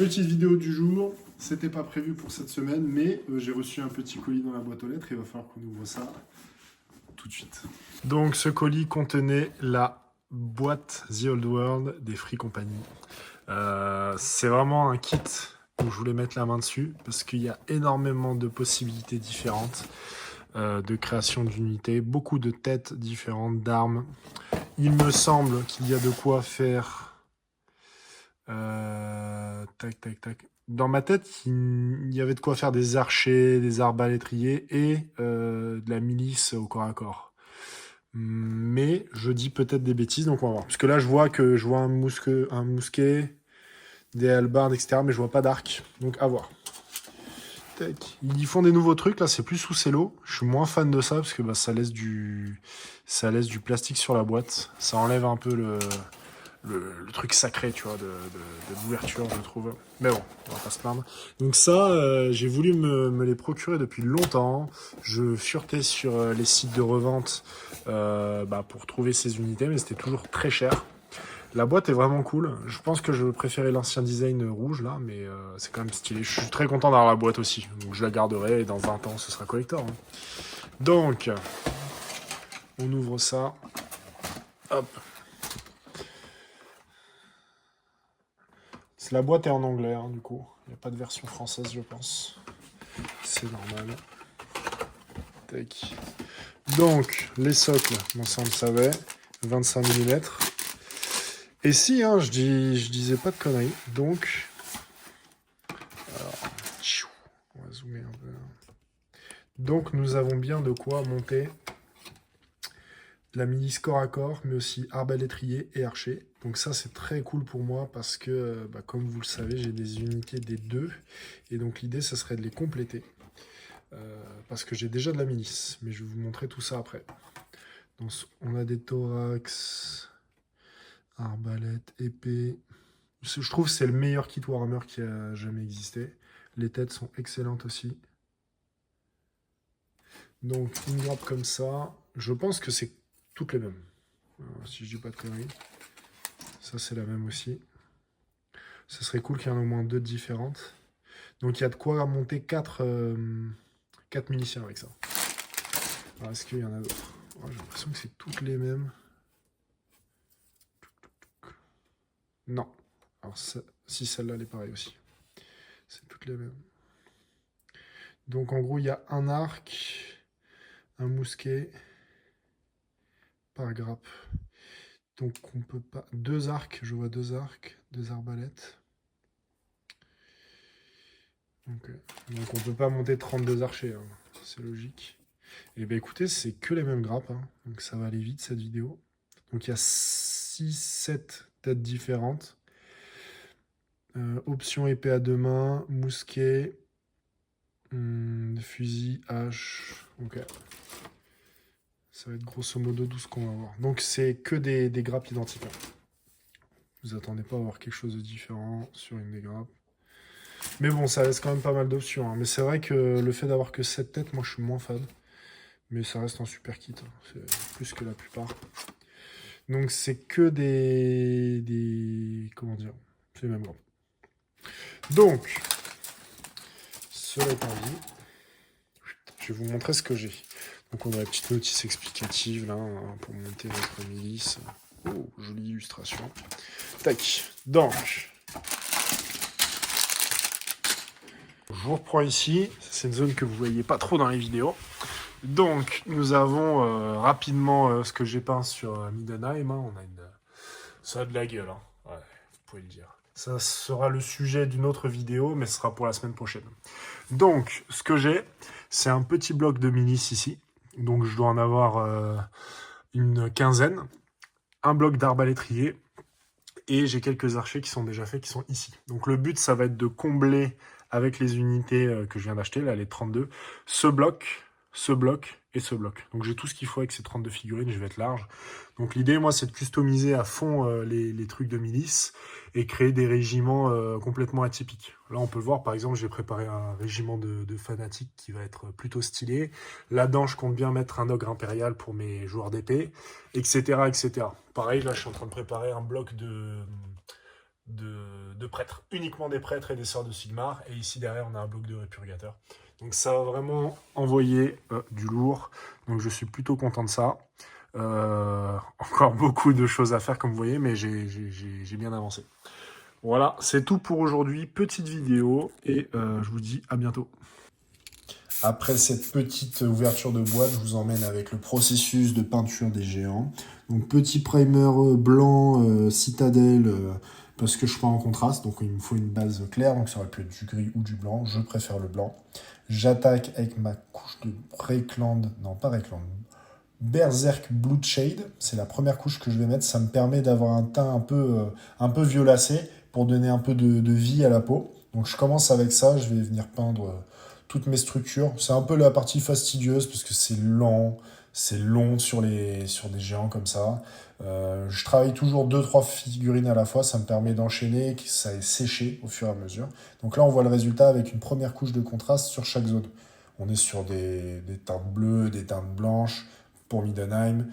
Petite vidéo du jour, c'était pas prévu pour cette semaine, mais j'ai reçu un petit colis dans la boîte aux lettres, il va falloir qu'on ouvre ça tout de suite. Donc ce colis contenait la boîte The Old World des Free Company. C'est vraiment un kit où je voulais mettre la main dessus, parce qu'il y a énormément de possibilités différentes de création d'unités, beaucoup de têtes différentes, d'armes. Il me semble qu'il y a de quoi faire... tac, tac, tac. Dans ma tête, il y avait de quoi faire des archers, des arbalétriers et de la milice au corps à corps. Mais je dis peut-être des bêtises, donc on va voir. Parce que là, je vois un mousquet, des hallebardes, etc. Mais je vois pas d'arc. Donc à voir. Tac. Ils font des nouveaux trucs, là, c'est plus sous cello. Je suis moins fan de ça, parce que bah, ça laisse du plastique sur la boîte. Ça enlève un peu le truc sacré, tu vois, de l'ouverture, je trouve. Mais bon, on va pas se plaindre. Donc ça, j'ai voulu me les procurer depuis longtemps. Je furetais sur les sites de revente pour trouver ces unités, mais c'était toujours très cher. La boîte est vraiment cool. Je pense que je préférais l'ancien design rouge, là, mais c'est quand même stylé. Je suis très content d'avoir la boîte aussi. Donc je la garderai et dans 20 ans, ce sera collector. Hein. Donc, on ouvre ça. Hop. La boîte est en anglais, hein, du coup. Il n'y a pas de version française, je pense. C'est normal. Tac. Donc, les socles, bon, ça on le savait. 25 mm. Et si, hein, je disais pas de conneries. Donc, alors, on va zoomer un peu. Donc, nous avons bien de quoi monter la milice corps à corps, mais aussi arbalétrier et archer. Donc ça, c'est très cool pour moi parce que, comme vous le savez, j'ai des unités des deux. Et donc l'idée, ça serait de les compléter. Parce que j'ai déjà de la milice. Mais je vais vous montrer tout ça après. Donc on a des thorax, arbalète, épée. Je trouve que c'est le meilleur kit Warhammer qui a jamais existé. Les têtes sont excellentes aussi. Donc une grappe comme ça. Je pense que c'est toutes les mêmes. Si je dis pas de conneries. Ça, c'est la même aussi. Ce serait cool qu'il y en ait au moins deux différentes. Donc, il y a de quoi monter 4 miliciens avec ça. Alors, est-ce qu'il y en a d'autres? J'ai l'impression que c'est toutes les mêmes. Non. Alors, si celle-là, elle est pareille aussi. C'est toutes les mêmes. Donc, en gros, il y a un arc, un mousquet par grappe. Donc, on peut pas... Deux arcs, je vois deux arcs, deux arbalètes. Okay. Donc on peut pas monter 32 archers, hein. C'est logique. Et bien écoutez, c'est que les mêmes grappes, hein. Donc ça va aller vite cette vidéo. Donc il y a 6-7 têtes différentes. Option épée à deux mains, mousquet, fusil, hache. Ok. Ça va être grosso modo tout ce qu'on va voir. Donc c'est que des grappes identiques. Vous attendez pas à avoir quelque chose de différent sur une des grappes. Mais bon, ça laisse quand même pas mal d'options. Hein. Mais c'est vrai que le fait d'avoir que 7 têtes, moi je suis moins fan. Mais ça reste un super kit. Hein. C'est plus que la plupart. Donc c'est que des... Comment dire? C'est les mêmes grappes. Donc, cela étant dit, je vais vous montrer ce que j'ai. Donc on a la petite notice explicative là, hein, pour monter notre milice. Oh, jolie illustration. Tac. Donc... Je vous reprends ici, c'est une zone que vous ne voyez pas trop dans les vidéos. Donc, nous avons rapidement ce que j'ai peint sur Middenheim. Hein. Ça a de la gueule, hein. Ouais, vous pouvez le dire. Ça sera le sujet d'une autre vidéo, mais ce sera pour la semaine prochaine. Donc, ce que j'ai, c'est un petit bloc de milice ici. Donc, je dois en avoir une quinzaine. Un bloc d'arbalétrier. Et j'ai quelques archers qui sont déjà faits, qui sont ici. Donc, le but, ça va être de combler avec les unités que je viens d'acheter, là, les 32, ce bloc et ce bloc. Donc j'ai tout ce qu'il faut avec ces 32 figurines, je vais être large. Donc l'idée, moi, c'est de customiser à fond les trucs de milice et créer des régiments complètement atypiques. Là, on peut le voir, par exemple, j'ai préparé un régiment de fanatiques qui va être plutôt stylé. Là-dedans, je compte bien mettre un ogre impérial pour mes joueurs d'épée, etc., etc. Pareil, là, je suis en train de préparer un bloc de prêtres, uniquement des prêtres et des sœurs de Sigmar. Et ici derrière, on a un bloc de répurgateur. Donc ça va vraiment envoyer du lourd. Donc je suis plutôt content de ça. Encore beaucoup de choses à faire comme vous voyez, mais j'ai bien avancé. Voilà, c'est tout pour aujourd'hui. Petite vidéo et je vous dis à bientôt. Après cette petite ouverture de boîte, je vous emmène avec le processus de peinture des géants. Donc petit primer blanc citadelle parce que je prends en contraste, donc il me faut une base claire, donc ça aurait pu être du gris ou du blanc, je préfère le blanc. J'attaque avec ma couche de Breakland, non pas Breakland, Berserk Blood Shade, c'est la première couche que je vais mettre, ça me permet d'avoir un teint un peu violacé pour donner un peu de vie à la peau. Donc je commence avec ça, je vais venir peindre toutes mes structures. C'est un peu la partie fastidieuse parce que c'est lent, c'est long sur des géants comme ça. Je travaille toujours 2-3 figurines à la fois, ça me permet d'enchaîner, que ça ait séché au fur et à mesure. Donc là on voit le résultat avec une première couche de contraste sur chaque zone. On est sur des teintes bleues, des teintes blanches pour Middenheim,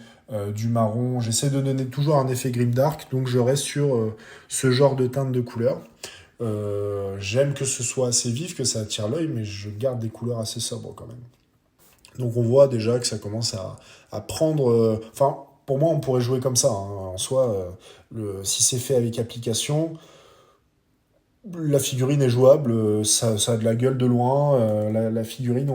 du marron. J'essaie de donner toujours un effet grimdark, donc je reste sur ce genre de teinte de couleur. J'aime que ce soit assez vif, que ça attire l'œil, mais je garde des couleurs assez sobres quand même. Donc on voit déjà que ça commence à prendre... Enfin, pour moi, on pourrait jouer comme ça. Hein. En soi, si c'est fait avec application, la figurine est jouable, ça a de la gueule de loin. La figurine,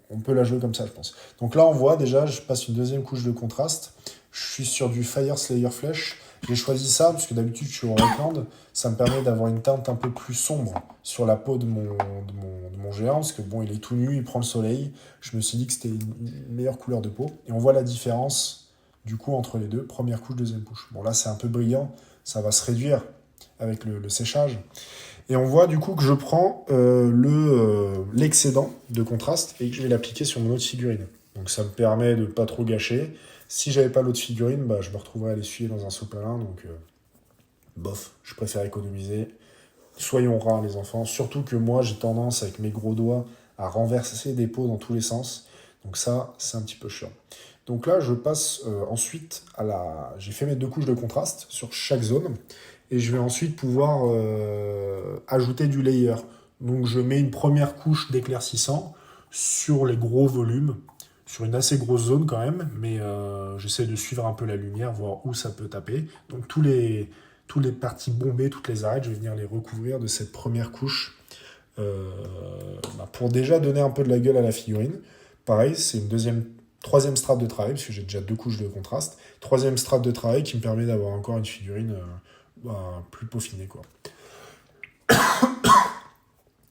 on peut la jouer comme ça, je pense. Donc là, on voit déjà, je passe une deuxième couche de contraste. Je suis sur du Fire Slayer Flèche. J'ai choisi ça parce que d'habitude, je suis au Rockland. Ça me permet d'avoir une teinte un peu plus sombre sur la peau de mon géant. Parce que bon, il est tout nu, il prend le soleil. Je me suis dit que c'était une meilleure couleur de peau. Et on voit la différence, du coup, entre les deux. Première couche, deuxième couche. Bon, là, c'est un peu brillant. Ça va se réduire avec le séchage. Et on voit du coup que je prends l'excédent de contraste et que je vais l'appliquer sur mon autre figurine. Donc ça me permet de ne pas trop gâcher. Si j'avais pas l'autre figurine, bah, je me retrouverais à l'essuyer dans un sopalin. Donc bof, je préfère économiser. Soyons rares les enfants. Surtout que moi j'ai tendance avec mes gros doigts à renverser des pots dans tous les sens. Donc ça, c'est un petit peu chiant. Donc là, je passe ensuite à la... J'ai fait mes 2 couches de contraste sur chaque zone. Et je vais ensuite pouvoir ajouter du layer. Donc je mets une première couche d'éclaircissant sur les gros volumes, sur une assez grosse zone quand même, mais j'essaie de suivre un peu la lumière, voir où ça peut taper. Donc tous les parties bombées, toutes les arêtes, je vais venir les recouvrir de cette première couche pour déjà donner un peu de la gueule à la figurine. Pareil, c'est une troisième strate de travail, parce que j'ai déjà 2 couches de contraste. Troisième strate de travail qui me permet d'avoir encore une figurine plus peaufinée, quoi.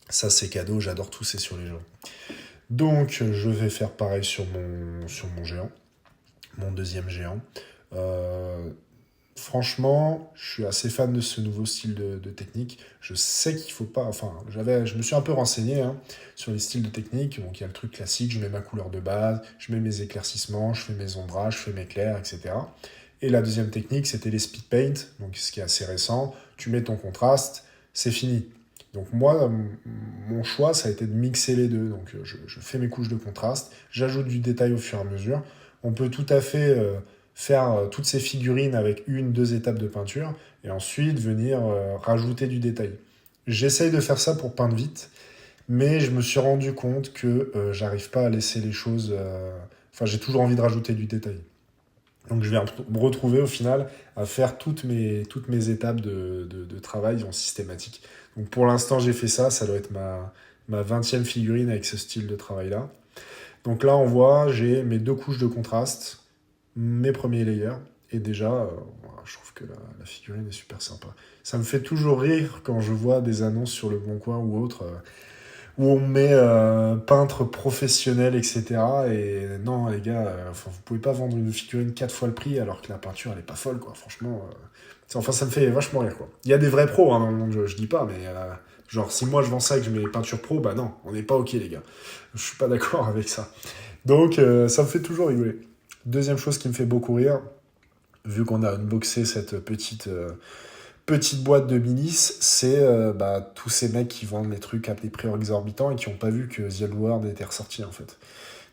Ça, c'est cadeau, j'adore tousser sur les gens. Donc, je vais faire pareil sur mon géant, mon deuxième géant. Franchement, je suis assez fan de ce nouveau style de technique. Je sais qu'il faut pas... Enfin, je me suis un peu renseigné sur les styles de technique. Donc, il y a le truc classique, je mets ma couleur de base, je mets mes éclaircissements, je fais mes ombrages, je fais mes clairs, etc. Et la deuxième technique, c'était les speed paint, donc ce qui est assez récent. Tu mets ton contraste, c'est fini. Donc moi, mon choix, ça a été de mixer les deux. Donc je fais mes couches de contraste, j'ajoute du détail au fur et à mesure. On peut tout à fait faire toutes ces figurines avec 1-2 étapes de peinture, et ensuite venir rajouter du détail. J'essaye de faire ça pour peindre vite, mais je me suis rendu compte que j'arrive pas à laisser les choses... Enfin, j'ai toujours envie de rajouter du détail. Donc je vais me retrouver au final à faire toutes mes étapes de travail en systématique. Donc pour l'instant j'ai fait ça, ça doit être ma 20e figurine avec ce style de travail-là. Donc là on voit, j'ai mes 2 couches de contraste, mes premiers layers, et déjà je trouve que la figurine est super sympa. Ça me fait toujours rire quand je vois des annonces sur Le Bon Coin ou autre, où on met peintre professionnel, etc. Et non, les gars, vous pouvez pas vendre une figurine 4 fois le prix alors que la peinture, elle est pas folle, quoi. Franchement, enfin, ça me fait vachement rire, quoi. Il y a des vrais pros dans le monde, je dis pas, mais genre, si moi je vends ça et que je mets les peintures pro, bah non, on n'est pas OK, les gars. Je suis pas d'accord avec ça. Donc, ça me fait toujours rigoler. Deuxième chose qui me fait beaucoup rire, vu qu'on a unboxé cette petite boîte de milices, c'est tous ces mecs qui vendent les trucs à des prix exorbitants et qui n'ont pas vu que The Old World était ressorti, en fait.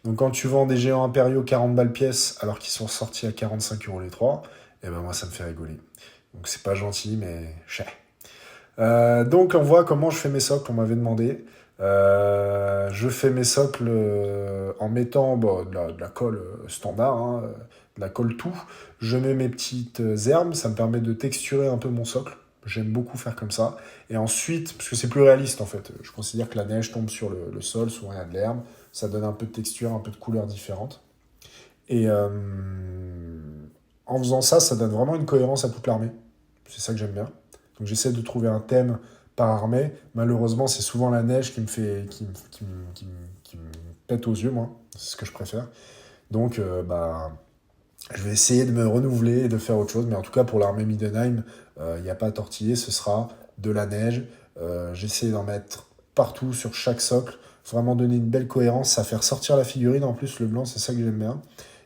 Donc quand tu vends des géants impériaux 40 balles pièce alors qu'ils sont sortis à 45 € les 3, et ben moi ça me fait rigoler. Donc c'est pas gentil, mais chais. Donc on voit comment je fais mes socles, on m'avait demandé. Je fais mes socles en mettant de la colle standard, hein, de la colle tout. Je mets mes petites herbes, ça me permet de texturer un peu mon socle. J'aime beaucoup faire comme ça. Et ensuite, parce que c'est plus réaliste en fait, je considère que la neige tombe sur le sol, souvent il y a de l'herbe, ça donne un peu de texture, un peu de couleur différente. Et en faisant ça, ça donne vraiment une cohérence à toute l'armée. C'est ça que j'aime bien. Donc j'essaie de trouver un thème par armée. Malheureusement, c'est souvent la neige qui me fait, qui me pète aux yeux, moi. C'est ce que je préfère. Donc, je vais essayer de me renouveler et de faire autre chose. Mais en tout cas, pour l'armée Middenheim, il n'y a pas à tortiller. Ce sera de la neige. J'essaie d'en mettre partout, sur chaque socle. Vraiment donner une belle cohérence. Ça fait ressortir la figurine. En plus, le blanc, c'est ça que j'aime bien.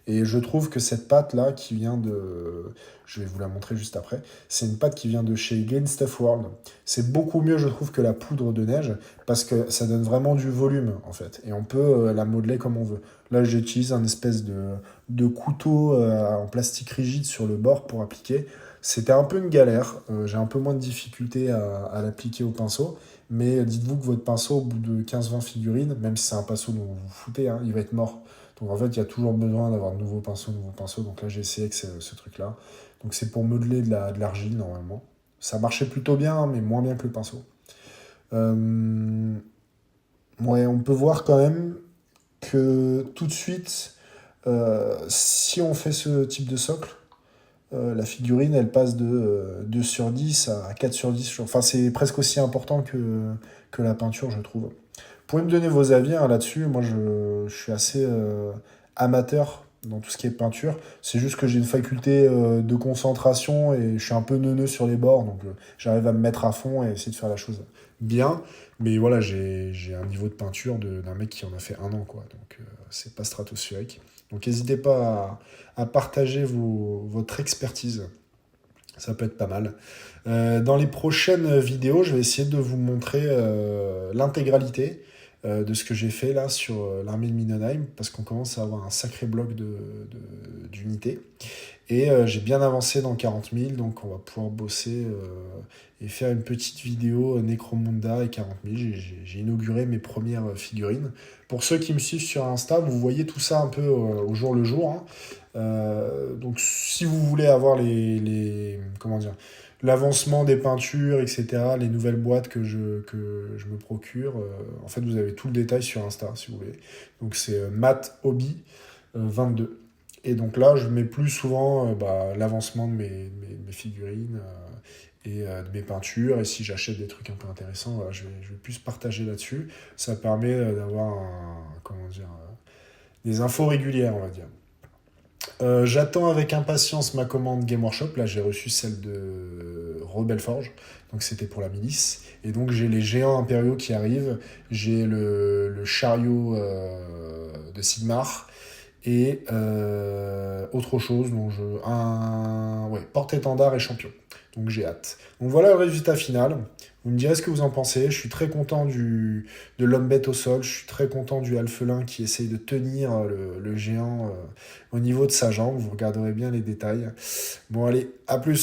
Et je trouve que cette pâte-là, qui vient de... Je vais vous la montrer juste après. C'est une pâte qui vient de chez Green Stuff World. C'est beaucoup mieux, je trouve, que la poudre de neige, parce que ça donne vraiment du volume, en fait. Et on peut la modeler comme on veut. Là, j'utilise un espèce de couteau en plastique rigide sur le bord pour appliquer. C'était un peu une galère. J'ai un peu moins de difficulté à l'appliquer au pinceau. Mais dites-vous que votre pinceau, au bout de 15-20 figurines, même si c'est un pinceau dont vous vous foutez, hein, il va être mort. Donc en fait, il y a toujours besoin d'avoir de nouveaux pinceaux, nouveaux pinceaux. Donc là, j'ai essayé avec ce truc-là. Donc c'est pour modeler de l'argile, normalement. Ça marchait plutôt bien, hein, mais moins bien que le pinceau. Euh, ouais, on peut voir quand même que tout de suite, si on fait ce type de socle, la figurine, elle passe de 2 sur 10 à 4 sur 10. Enfin, c'est presque aussi important que la peinture, je trouve. Vous pouvez me donner vos avis hein, là-dessus. Moi, je suis assez amateur dans tout ce qui est peinture. C'est juste que j'ai une faculté de concentration et je suis un peu neuneux sur les bords. Donc, j'arrive à me mettre à fond et essayer de faire la chose bien. Mais voilà, j'ai un niveau de peinture d'un mec qui en a fait 1 an, quoi. Donc, c'est pas stratosphérique. Donc, n'hésitez pas à partager votre expertise. Ça peut être pas mal. Dans les prochaines vidéos, je vais essayer de vous montrer l'intégralité de ce que j'ai fait là sur l'armée de Middenheim, parce qu'on commence à avoir un sacré bloc d'unités. Et j'ai bien avancé dans 40 000, donc on va pouvoir bosser et faire une petite vidéo Necromunda et 40 000. J'ai inauguré mes premières figurines. Pour ceux qui me suivent sur Insta, vous voyez tout ça un peu au jour le jour, hein. Donc si vous voulez avoir comment dire, l'avancement des peintures, etc., les nouvelles boîtes que je me procure, en fait vous avez tout le détail sur Insta si vous voulez. Donc c'est Matt Hobby 22. Et donc là, je mets plus souvent l'avancement de mes figurines et de mes peintures. Et si j'achète des trucs un peu intéressants, voilà, je vais plus partager là-dessus. Ça permet d'avoir comment dire, des infos régulières, on va dire. J'attends avec impatience ma commande Game Workshop. Là, j'ai reçu celle de Rebel Forge. Donc, c'était pour la milice. Et donc, j'ai les géants impériaux qui arrivent. J'ai le chariot de Sigmar. Et autre chose, porte-étendard et champion. Donc j'ai hâte. Donc voilà le résultat final. Vous me direz ce que vous en pensez. Je suis très content de l'homme bête au sol. Je suis très content du alphelin qui essaye de tenir le géant au niveau de sa jambe. Vous regarderez bien les détails. Bon allez, à plus.